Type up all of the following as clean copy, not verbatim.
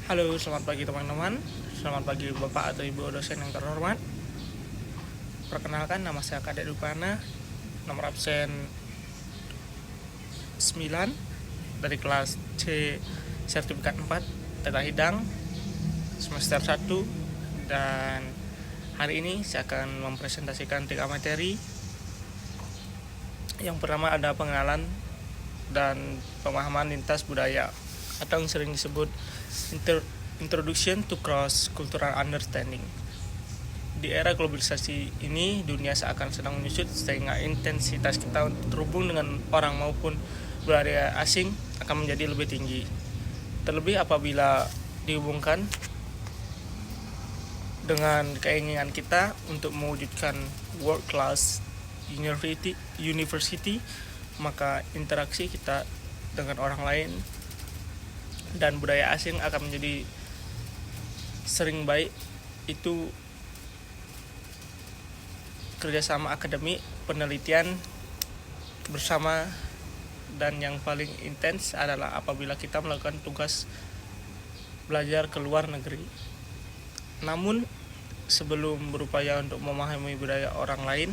Halo, selamat pagi teman-teman. Selamat pagi Bapak atau Ibu dosen yang terhormat. Perkenalkan, nama saya Kadek Dupana, nomor absen 9 dari kelas C sertifikat 4 Tata Hidang semester 1. Dan hari ini saya akan mempresentasikan 3 materi. Yang pertama ada pengenalan dan pemahaman lintas budaya atau yang sering disebut Introduction to Cross Cultural Understanding. Di era globalisasi ini, dunia seakan sedang menyusut sehingga intensitas kita untuk terhubung dengan orang maupun budaya asing akan menjadi lebih tinggi. Terlebih apabila dihubungkan dengan keinginan kita untuk mewujudkan world class university, maka interaksi kita dengan orang lain dan budaya asing akan menjadi sering baik. Itu kerjasama akademik, penelitian bersama, dan yang paling intens adalah apabila kita melakukan tugas belajar ke luar negeri. Namun sebelum berupaya untuk memahami budaya orang lain,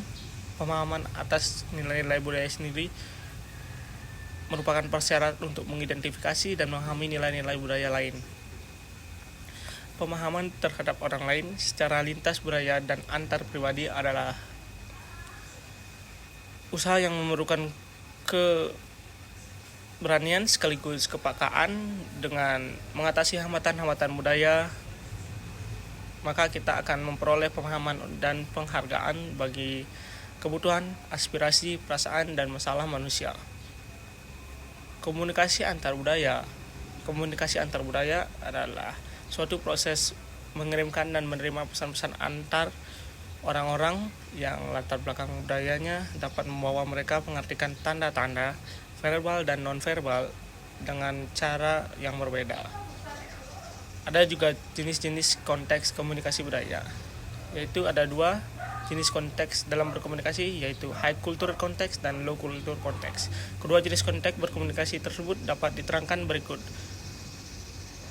pemahaman atas nilai-nilai budaya sendiri merupakan persyarat untuk mengidentifikasi dan memahami nilai-nilai budaya lain. Pemahaman terhadap orang lain secara lintas budaya dan antar pribadi adalah usaha yang memerlukan keberanian sekaligus kepekaan dengan mengatasi hambatan-hambatan budaya. Maka kita akan memperoleh pemahaman dan penghargaan bagi kebutuhan, aspirasi, perasaan, dan masalah manusia. Komunikasi antar budaya adalah suatu proses mengirimkan dan menerima pesan-pesan antar orang-orang yang latar belakang budayanya dapat membawa mereka mengartikan tanda-tanda verbal dan non-verbal dengan cara yang berbeda. Ada juga jenis-jenis konteks komunikasi budaya, yaitu ada 2 jenis konteks dalam berkomunikasi, yaitu high culture context dan low culture context. Kedua jenis konteks berkomunikasi tersebut dapat diterangkan berikut.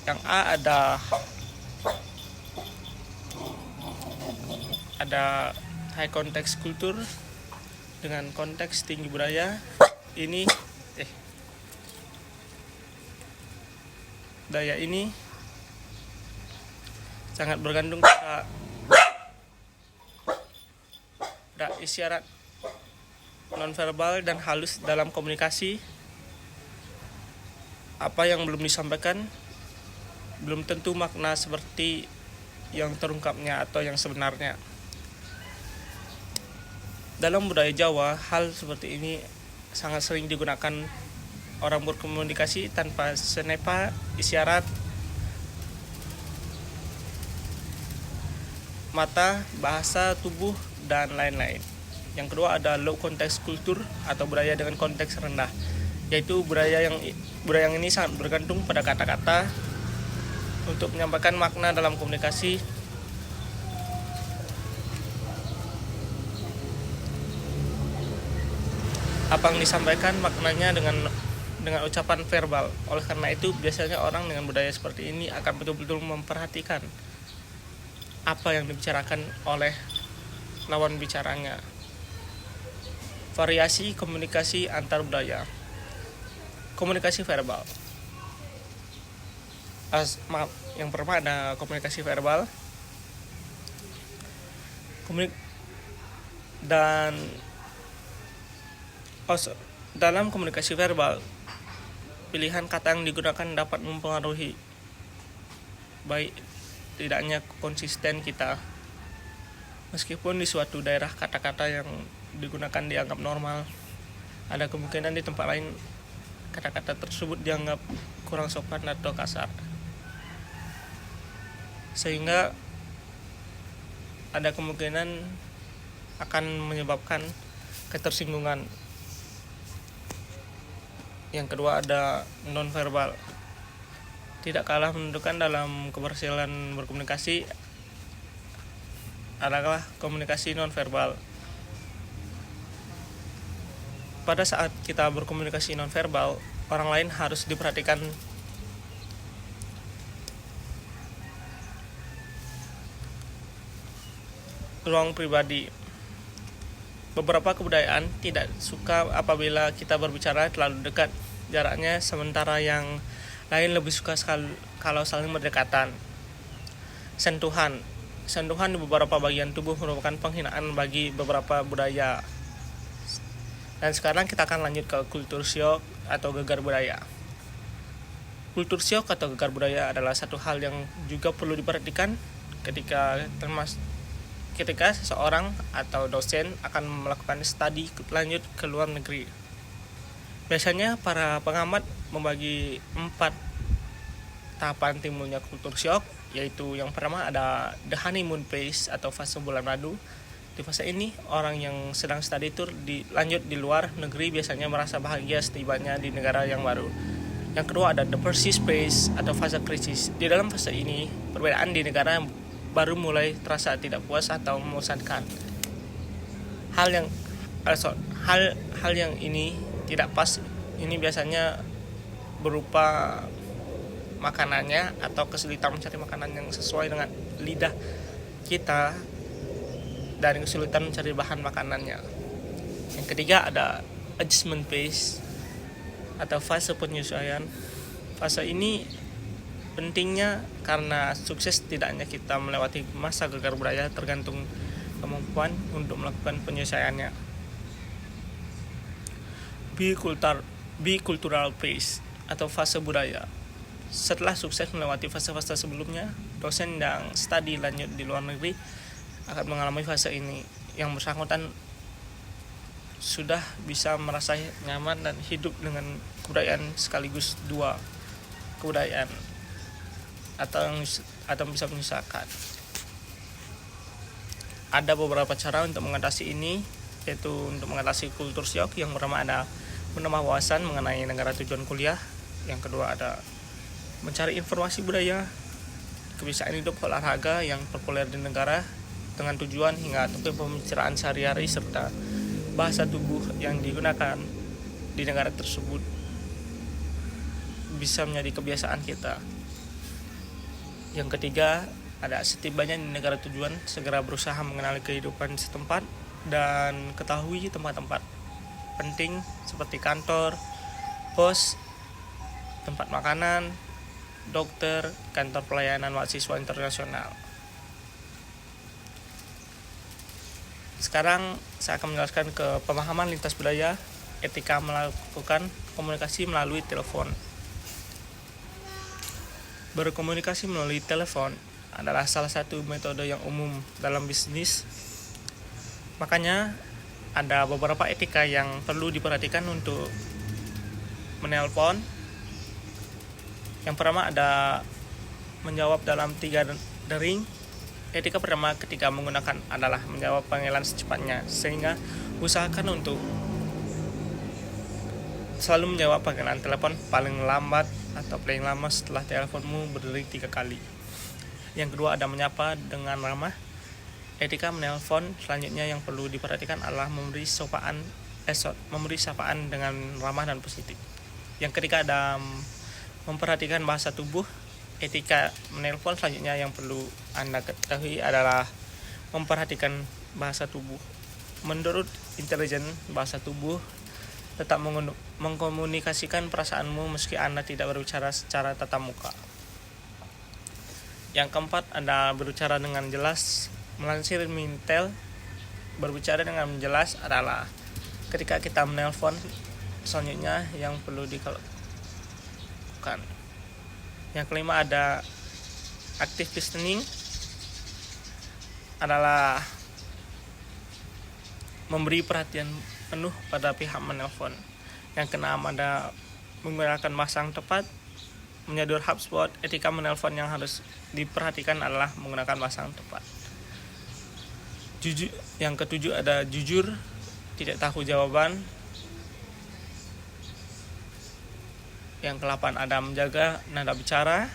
Yang A ada high context culture dengan konteks tinggi budaya. Budaya ini sangat bergantung pada isyarat nonverbal dan halus dalam komunikasi. Apa yang belum disampaikan belum tentu makna seperti yang terungkapnya atau yang sebenarnya. Dalam budaya Jawa, hal seperti ini sangat sering digunakan orang berkomunikasi tanpa senepa, isyarat, mata, bahasa, tubuh, dan lain-lain. Yang kedua ada low context culture atau budaya dengan konteks rendah, yaitu budaya yang ini sangat bergantung pada kata-kata untuk menyampaikan makna dalam komunikasi. Apa yang disampaikan maknanya dengan ucapan verbal. Oleh karena itu biasanya orang dengan budaya seperti ini akan betul-betul memperhatikan apa yang dibicarakan oleh lawan bicaranya. Variasi komunikasi antar budaya. Komunikasi verbal. Yang pertama ada komunikasi verbal. Dalam komunikasi verbal, pilihan kata yang digunakan dapat mempengaruhi baik tidaknya konsisten kita. Meskipun di suatu daerah kata-kata yang digunakan dianggap normal, ada kemungkinan di tempat lain kata-kata tersebut dianggap kurang sopan atau kasar, sehingga ada kemungkinan akan menyebabkan ketersinggungan. Yang kedua ada non-verbal. Tidak kalah menentukan dalam keberhasilan berkomunikasi adalah komunikasi non-verbal. Pada saat kita berkomunikasi non-verbal, orang lain harus diperhatikan ruang pribadi. Beberapa kebudayaan tidak suka apabila kita berbicara terlalu dekat jaraknya, sementara yang lain lebih suka kalau saling berdekatan. Sentuhan. Sentuhan di beberapa bagian tubuh merupakan penghinaan bagi beberapa budaya. Dan sekarang kita akan lanjut ke kultur syok atau gegar budaya. Kultur syok atau gegar budaya adalah satu hal yang juga perlu diperhatikan ketika seseorang atau dosen akan melakukan studi lanjut ke luar negeri. Biasanya para pengamat membagi 4 tahapan timbulnya kultur syok, yaitu yang pertama ada the honeymoon phase atau fase bulan madu. Di fase ini, orang yang sedang studi tour lanjut di luar negeri biasanya merasa bahagia setibanya di negara yang baru. Yang kedua ada the persist phase atau fase krisis. Di dalam fase ini, perbedaan di negara baru mulai terasa tidak puas atau membosankan. Hal yang ini tidak pas ini biasanya berupa makanannya atau kesulitan mencari makanan yang sesuai dengan lidah kita dan kesulitan mencari bahan makanannya. Yang ketiga ada adjustment phase atau fase penyesuaian. Fase ini pentingnya karena sukses tidaknya kita melewati masa gegar budaya tergantung kemampuan untuk melakukan penyesuaiannya. Bicultural phase atau fase budaya. Setelah sukses melewati fase-fase sebelumnya, dosen yang studi lanjut di luar negeri akan mengalami fase ini. Yang bersangkutan sudah bisa merasa nyaman dan hidup dengan kebudayaan sekaligus 2 kebudayaan atau bisa menyesuaikan. Ada beberapa cara untuk mengatasi ini, yaitu untuk mengatasi kultur syok. Yang pertama ada menambah wawasan mengenai negara tujuan kuliah. Yang kedua ada mencari informasi budaya, kebiasaan hidup, olahraga yang populer di negara dengan tujuan hingga topik pembicaraan sehari-hari serta bahasa tubuh yang digunakan di negara tersebut bisa menjadi kebiasaan kita. Yang ketiga, ada setibanya di negara tujuan, segera berusaha mengenali kehidupan setempat dan ketahui tempat-tempat penting seperti kantor, pos, tempat makanan, dokter, kantor pelayanan mahasiswa internasional. Sekarang saya akan menjelaskan ke pemahaman lintas budaya, etika melakukan komunikasi melalui telepon. Berkomunikasi melalui telepon adalah salah satu metode yang umum dalam bisnis. Makanya ada beberapa etika yang perlu diperhatikan untuk menelpon. Yang pertama ada menjawab dalam 3 dering. Etika pertama ketika menggunakan adalah menjawab panggilan secepatnya, sehingga usahakan untuk selalu menjawab panggilan telepon paling lambat atau paling lama setelah teleponmu berdering 3 kali. Yang kedua ada menyapa dengan ramah. Etika menelpon selanjutnya yang perlu diperhatikan adalah memberi sapaan dengan ramah dan positif. Yang ketiga ada memperhatikan bahasa tubuh. Etika menelpon selanjutnya yang perlu Anda ketahui adalah memperhatikan bahasa tubuh. Menurut intelijen bahasa tubuh tetap mengkomunikasikan perasaanmu meski Anda tidak berbicara secara tatap muka. Yang keempat ada berbicara dengan jelas. Melansir Mintel, berbicara dengan jelas adalah ketika kita menelpon selanjutnya yang perlu dilakukan. Yang kelima ada active listening, adalah memberi perhatian penuh pada pihak menelpon. Yang keenam ada menggunakan bahasa yang tepat, menyadur HubSpot. Etika menelpon yang harus diperhatikan adalah menggunakan bahasa yang tepat. Yang ketujuh ada jujur, tidak tahu jawaban. Yang ke-8 ada menjaga nada bicara.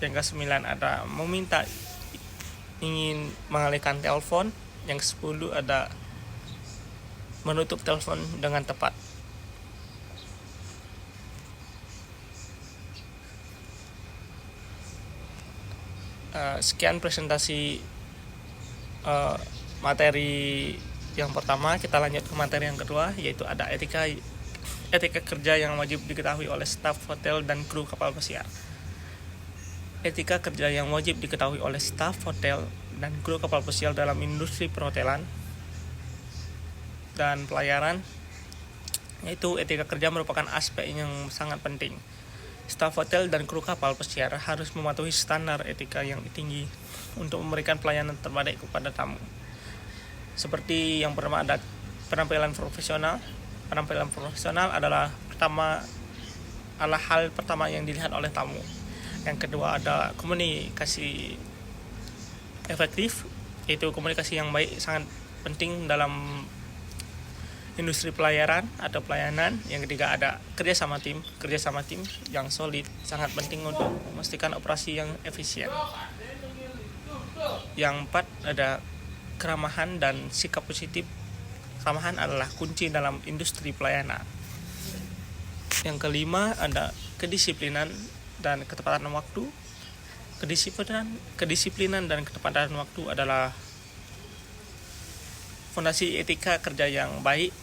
Yang ke-9 ada meminta ingin mengalihkan telepon. Yang ke-10 ada menutup telepon dengan tepat. Sekian presentasi materi yang pertama, kita lanjut ke materi yang kedua, yaitu ada etika kerja yang wajib diketahui oleh staf hotel dan kru kapal pesiar. Etika kerja yang wajib diketahui oleh staf hotel dan kru kapal pesiar dalam industri perhotelan dan pelayaran, yaitu etika kerja merupakan aspek yang sangat penting. Staf hotel dan kru kapal pesiar harus mematuhi standar etika yang tinggi untuk memberikan pelayanan terbaik kepada tamu. Seperti yang pertama ada penampilan profesional. Penampilan profesional adalah hal pertama yang dilihat oleh tamu. Yang kedua ada komunikasi efektif, yaitu komunikasi yang baik sangat penting dalam industri pelayaran atau pelayanan. Yang ketiga ada kerjasama tim yang solid, sangat penting untuk memastikan operasi yang efisien. Yang keempat ada keramahan dan sikap positif. Keramahan adalah kunci dalam industri pelayanan. Yang kelima ada kedisiplinan dan ketepatan waktu. Kedisiplinan dan ketepatan waktu adalah fondasi etika kerja yang baik,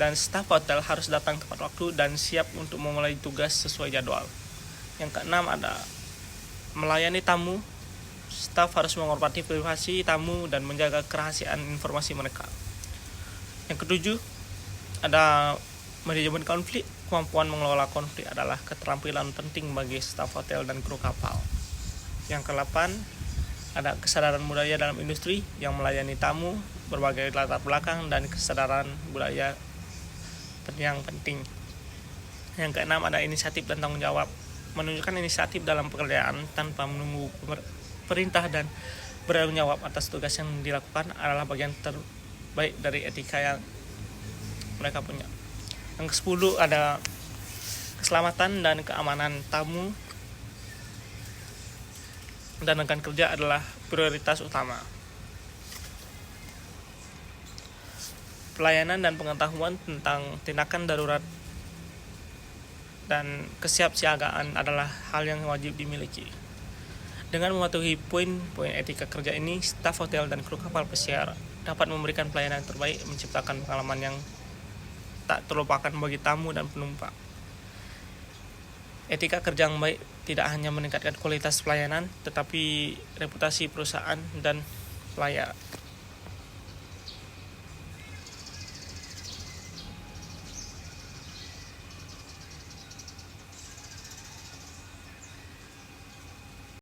dan staf hotel harus datang tepat waktu dan siap untuk memulai tugas sesuai jadwal. Yang keenam ada melayani tamu. Staf harus menghormati privasi tamu dan menjaga kerahasiaan informasi mereka. Yang ketujuh ada manajemen konflik. Kemampuan mengelola konflik adalah keterampilan penting bagi staf hotel dan kru kapal. Yang ke-8 ada kesadaran budaya dalam industri yang melayani tamu berbagai latar belakang dan kesadaran budaya yang penting. Yang ke-6 ada inisiatif dan tanggung jawab. Menunjukkan inisiatif dalam pekerjaan tanpa menunggu perintah dan bertanggung jawab atas tugas yang dilakukan adalah bagian terbaik dari etika yang mereka punya. Yang ke-10 ada keselamatan dan keamanan tamu dan rekan kerja adalah prioritas utama. Pelayanan dan pengetahuan tentang tindakan darurat dan kesiapsiagaan adalah hal yang wajib dimiliki. Dengan mematuhi poin-poin etika kerja ini, staf hotel dan kru kapal pesiar dapat memberikan pelayanan terbaik, menciptakan pengalaman yang tak terlupakan bagi tamu dan penumpang. Etika kerja yang baik tidak hanya meningkatkan kualitas pelayanan, tetapi reputasi perusahaan dan pelayar.